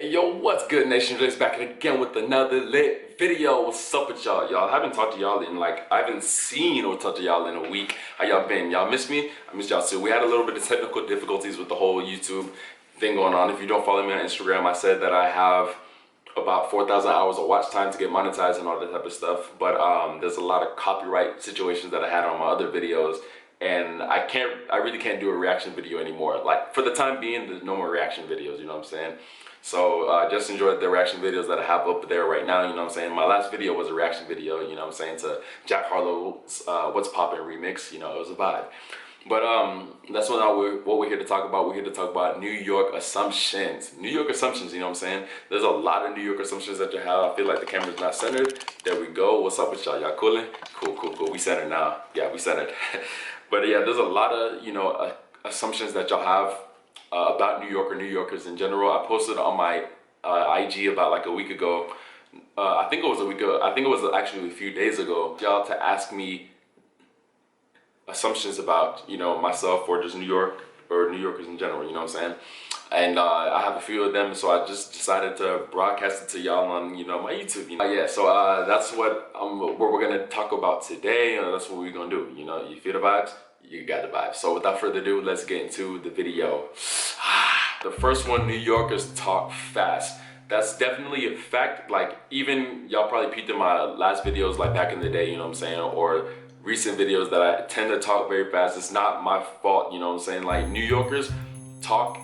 Hey, yo, what's good, Nation? Dre's back again with another lit video. What's up with y'all? I haven't talked to y'all in I haven't seen or talked to y'all in a week. How y'all been? Y'all miss me? I missed y'all too. We had a little bit of technical difficulties with the whole YouTube thing going on. If you don't follow me on Instagram, I said that I have about 4,000 hours of watch time to get monetized and all that type of stuff. But there's a lot of copyright situations that I had on my other videos, and I really can't do a reaction video anymore. Like for the time being, there's no more reaction videos. You know what I'm saying? So just enjoy the reaction videos that I have up there right now. You know what I'm saying? My last video was a reaction video. You know what I'm saying, to Jack Harlow's "What's Poppin'" remix. You know, it was a vibe. But that's what we're here to talk about. We're here to talk about New York assumptions. New York assumptions, you know what I'm saying? There's a lot of New York assumptions that you have. I feel like the camera's not centered. There we go. What's up with y'all? Y'all coolin'? Cool, cool, cool. We centered now. Yeah, we centered. But yeah, there's a lot of, assumptions that y'all have about New York or New Yorkers in general. I posted on my IG about like a week ago. I think it was a week ago. I think it was actually a few days ago. Y'all to ask me assumptions about myself or just New York or New Yorkers in general. You know what I'm saying? And I have a few of them, so I just decided to broadcast it to y'all on my YouTube. Yeah. So that's what we're gonna talk about today. That's what we're gonna do. You feel the vibes? You got the vibes. So without further ado, let's get into the video. The first one, New Yorkers talk fast. That's definitely a fact. Like, even y'all probably peeped in my last videos, like back in the day, you know what I'm saying, or recent videos, that I tend to talk very fast. It's not my fault, you know what I'm saying. Like, New Yorkers talk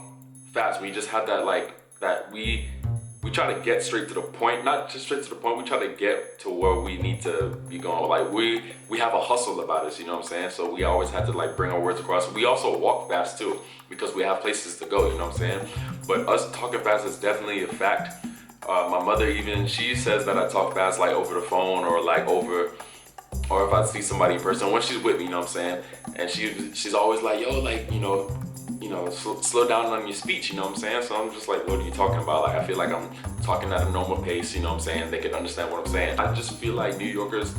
fast. We just have that, like, that we try to get straight to the point. Not just straight to the point, we try to get to where we need to be going. Like, we have a hustle about us, you know what I'm saying? So we always have to like bring our words across. We also walk fast too, because we have places to go, you know what I'm saying? But us talking fast is definitely a fact. My mother, even, she says that I talk fast, like over the phone, or like over, or if I see somebody in person when she's with me, you know what I'm saying? And she's always like, yo, like, slow down on your speech, you know what I'm saying? So I'm just like, what are you talking about? Like, I feel like I'm talking at a normal pace, you know what I'm saying? They can understand what I'm saying. I just feel like New Yorkers,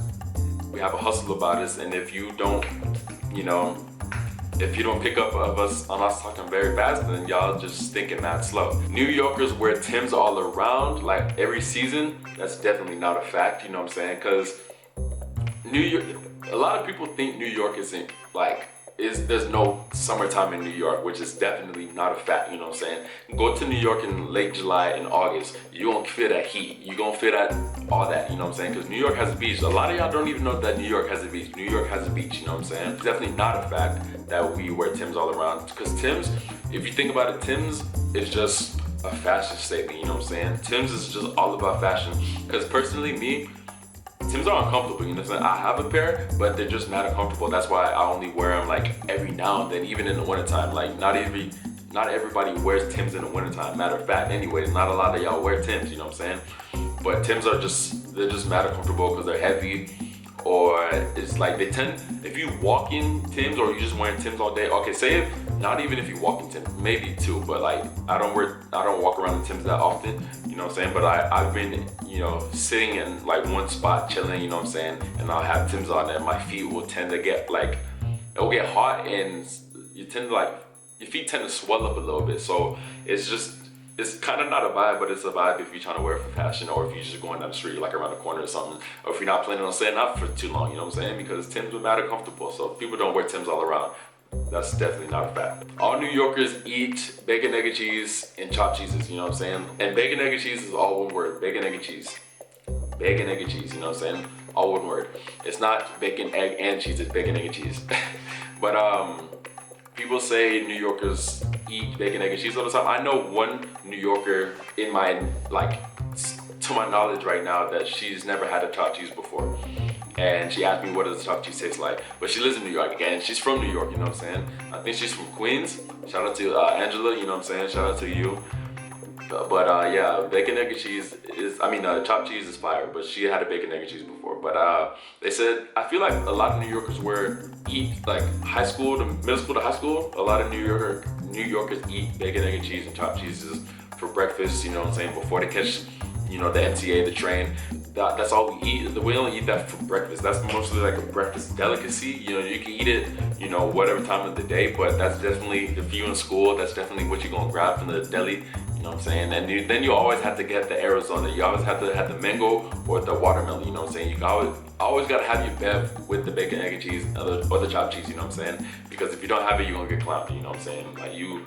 we have a hustle about us, and if you don't, if you don't pick up on us talking very fast, then y'all just thinking that slow. New Yorkers wear Timbs all around, like every season. That's definitely not a fact, you know what I'm saying? Because New York, a lot of people think New York isn't like, there's no summertime in New York, which is definitely not a fact, you know what I'm saying? Go to New York in late July and August, you won't feel that heat, you gonna feel that, all that, you know what I'm saying? Because New York has a beach. A lot of y'all don't even know that New York has a beach. New York has a beach, you know what I'm saying? It's definitely not a fact that we wear Timbs all around. Because Timbs, if you think about it, Timbs is just a fashion statement, you know what I'm saying? Timbs is just all about fashion. Because personally, me, Timbs are uncomfortable, you know what I'm saying? I have a pair, but they're just not comfortable. That's why I only wear them like every now and then, even in the wintertime. Like, not everybody wears Timbs in the wintertime. Matter of fact, anyways, not a lot of y'all wear Timbs, you know what I'm saying? But Timbs are they're just mad comfortable because they're heavy, or it's like they tend, if you walk in Timbs or you just wearing Timbs all day, okay, say if, not even if you walk in Timbs, maybe two, but like, I don't walk around in Timbs that often, you know what I'm saying? But I've been, sitting in like one spot chilling, you know what I'm saying? And I'll have Timbs on and my feet will tend to get like, it'll get hot, and you tend to like, your feet tend to swell up a little bit. So it's kind of not a vibe, but it's a vibe if you're trying to wear it for fashion, or if you're just going down the street, like around the corner or something, or if you're not planning on staying out for too long, you know what I'm saying? Because Timbs are matter comfortable, so people don't wear Timbs all around. That's definitely not a fact. All New Yorkers eat bacon, egg, and cheese, and chopped cheeses, you know what I'm saying? And bacon, egg, and cheese is all one word, bacon, egg, and cheese. Bacon, egg, and cheese, you know what I'm saying? All one word. It's not bacon, egg, and cheese, it's bacon, egg, and cheese. But people say New Yorkers eat bacon, egg, and cheese all the time. I know one New Yorker in my, like, to my knowledge right now, that she's never had a chopped cheese before. And she asked me, what does chopped cheese taste like? But she lives in New York again. She's from New York, you know what I'm saying? I think she's from Queens. Shout out to Angela, you know what I'm saying? Shout out to you. But yeah, bacon, egg, and cheese is, chopped cheese is fire, but she had a bacon, egg, and cheese before. But they said, I feel like a lot of New Yorkers eat, like, high school to middle school to high school, a lot of New Yorkers eat bacon, egg, and cheese and chopped cheeses for breakfast, you know what I'm saying, before they catch, the MTA, the train. That's all we eat. We don't eat that for breakfast. That's mostly like a breakfast delicacy. You can eat it, whatever time of the day, but that's definitely, if you're in school, that's definitely what you're gonna grab from the deli. You know what I'm saying? And then you always have to get the Arizona. You always have to have the mango or the watermelon. You know what I'm saying? You always gotta have your bev with the bacon, egg, and cheese, or the chopped cheese. You know what I'm saying? Because if you don't have it, you're gonna get clowned. You know what I'm saying? Like you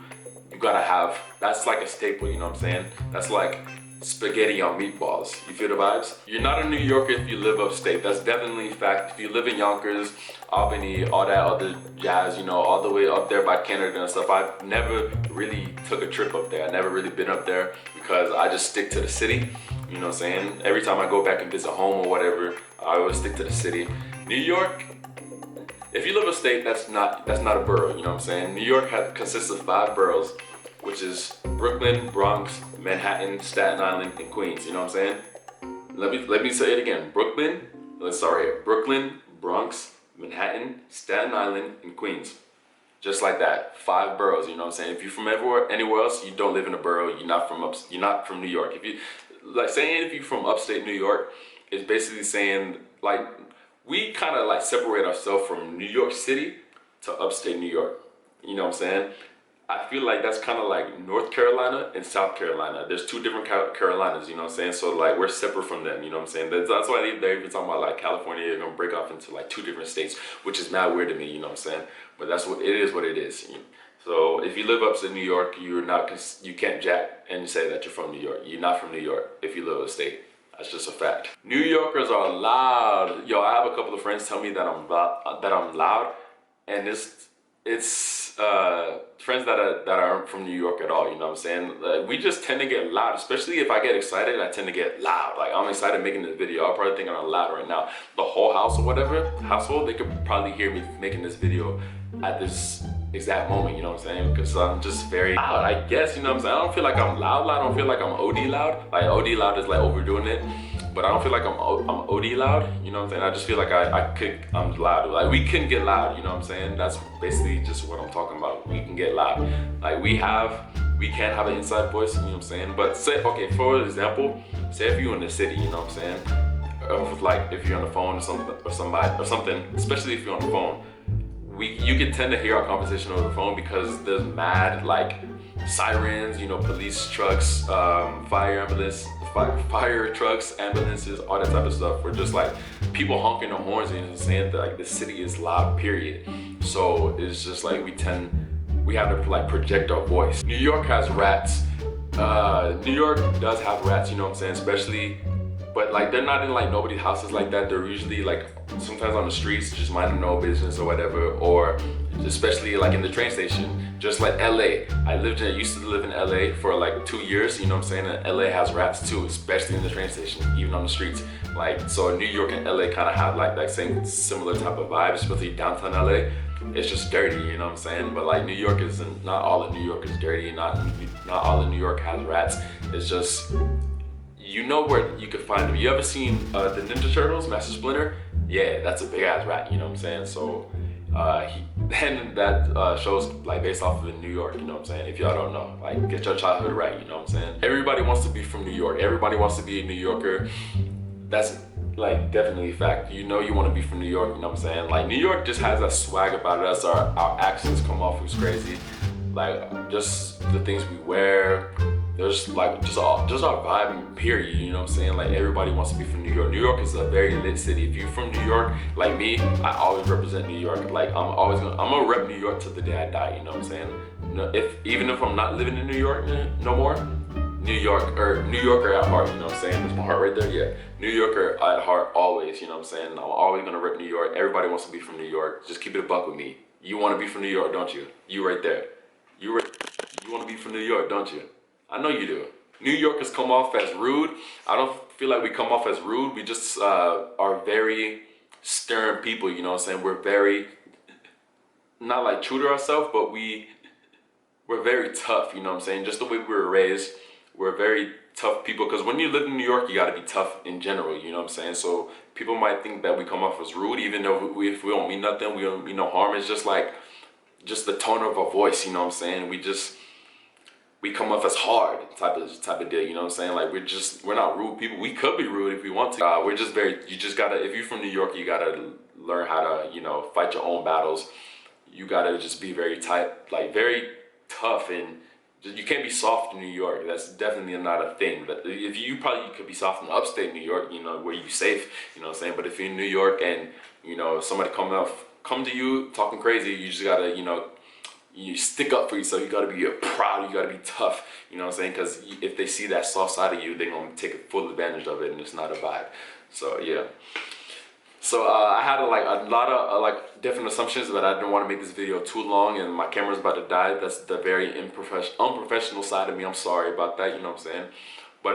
gotta have. That's like a staple. You know what I'm saying? That's like spaghetti on meatballs. You feel the vibes? You're not a New Yorker if you live upstate. That's definitely a fact. If you live in Yonkers, Albany, all that other jazz, you know, all the way up there by Canada and stuff, I've never really took a trip up there. I've never really been up there because I just stick to the city. You know what I'm saying? Every time I go back and visit home or whatever, I always stick to the city. New York, if you live upstate, that's not a borough. You know what I'm saying? New York consists of 5 boroughs, which is Brooklyn, Bronx, Manhattan, Staten Island, and Queens. You know what I'm saying? Let me say it again. Brooklyn, Bronx, Manhattan, Staten Island, and Queens. Just like that. 5 boroughs. You know what I'm saying? If you're from anywhere else, you don't live in a borough. You're not from New York. If you're from upstate New York, it's basically saying like we kind of like separate ourselves from New York City to upstate New York. You know what I'm saying? I feel like that's kind of like North Carolina and South Carolina. There's 2 different Carolinas, you know what I'm saying? So like we're separate from them, you know what I'm saying? That's why they're even talking about like California, they're gonna break off into like 2 different states, which is mad weird to me, you know what I'm saying? But that's what it is. So if you live upstate New York, you can't jack and say that you're from New York. You're not from New York if you live upstate. That's just a fact. New Yorkers are loud. Yo, I have a couple of friends tell me that I'm loud, and it's friends that aren't from New York at all, you know what I'm saying? We just tend to get loud, especially if I get excited, I tend to get loud. Like I'm excited making this video, I'll probably think I'm loud right now. The whole house or whatever, household, they could probably hear me making this video at this exact moment, you know what I'm saying? Because I'm just very loud, I guess, you know what I'm saying? I don't feel like I'm loud, I don't feel like I'm OD loud. Like OD loud is like overdoing it. But I don't feel like I'm OD loud, you know what I'm saying? I just feel like I'm loud. Like we can get loud, you know what I'm saying? That's basically just what I'm talking about. We can get loud. Like we can have an inside voice, you know what I'm saying? But okay, for example, say if you're in the city, you know what I'm saying? Like if you're on the phone or something, especially if you're on the phone, you can tend to hear our conversation over the phone because there's mad like sirens, you know, police trucks, fire trucks, ambulances, all that type of stuff. We're just like people honking their horns and saying that like the city is loud, period. So it's just like we have to like project our voice. New York has rats. New York does have rats, you know what I'm saying, especially, but like they're not in like nobody's houses like that. They're usually like sometimes on the streets, just minding their own business or whatever, or especially like in the train station, just like LA. I used to live in LA for like 2 years, you know what I'm saying? And LA has rats too, especially in the train station, even on the streets. Like, so New York and LA kind of have like that same similar type of vibe, especially downtown LA. It's just dirty, you know what I'm saying? But like New York not all of New York is dirty, not all of New York has rats. It's just, you know where you could find them. You ever seen the Ninja Turtles, Master Splinter? Yeah, that's a big ass rat, you know what I'm saying? So that show's like based off of New York, you know what I'm saying? If y'all don't know, like get your childhood right, you know what I'm saying? Everybody wants to be from New York. Everybody wants to be a New Yorker. That's like definitely a fact. You know you want to be from New York, you know what I'm saying? Like New York just has a swag about us. Our accents come off as crazy. Like just the things we wear. There's like just our vibe, period, you know what I'm saying? Like everybody wants to be from New York. New York is a very lit city. If you're from New York, like me, I always represent New York. Like I'm gonna rep New York till the day I die, you know what I'm saying? Even if I'm not living in New York no more, New Yorker at heart, you know what I'm saying? That's my heart right there, yeah. New Yorker at heart always, you know what I'm saying? I'm always gonna rep New York. Everybody wants to be from New York. Just keep it a buck with me. You wanna be from New York, don't you? You right there. You wanna be from New York, don't you? I know you do. New Yorkers come off as rude. I don't feel like we come off as rude. We just are very stern people, you know what I'm saying? We're very, not like true to ourselves, but we're very tough, you know what I'm saying? Just the way we were raised, we're very tough people. Because when you live in New York, you gotta be tough in general, you know what I'm saying? So people might think that we come off as rude, even though if we don't mean nothing, we don't mean no harm. It's just like, just the tone of our voice, you know what I'm saying? We come off as hard type of deal, you know what I'm saying? Like we're not rude people. We could be rude if we want to. We're just you just gotta, if you're from New York, you gotta learn how to, you know, fight your own battles. You gotta just be very tight, like very tough, and You can't be soft in New York. That's definitely not a thing. But if you probably could be soft in upstate New York, you know, where you're safe, you know what I'm saying? But if you're in New York and, you know, somebody come to you talking crazy, you just gotta, you know, you stick up for yourself. You gotta be proud, you gotta be tough, you know what I'm saying? Because if they see that soft side of you, they're gonna take full advantage of it, and it's not a vibe. So yeah. So I had like a lot of like different assumptions, but I didn't want to make this video too long, and my camera's about to die. That's the very unprofessional side of me. I'm sorry about that, you know what I'm saying? But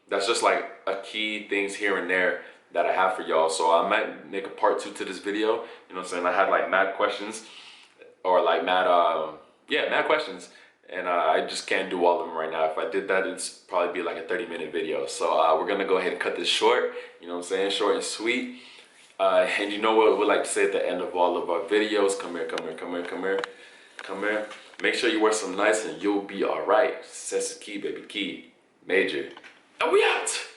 that's just like a key things here and there that I have for y'all. So I might make a part 2 to this video, you know what I'm saying? I had like mad questions, or like mad questions, and I just can't do all of them right now. If I did that, it'd probably be like a 30-minute video. So we're gonna go ahead and cut this short, you know what I'm saying? Short and sweet. And you know what we like to say at the end of all of our videos? Come here, come here, come here, come here, come here. Make sure you wear some nice and you'll be all right. That's the key, baby, key, major. And we out.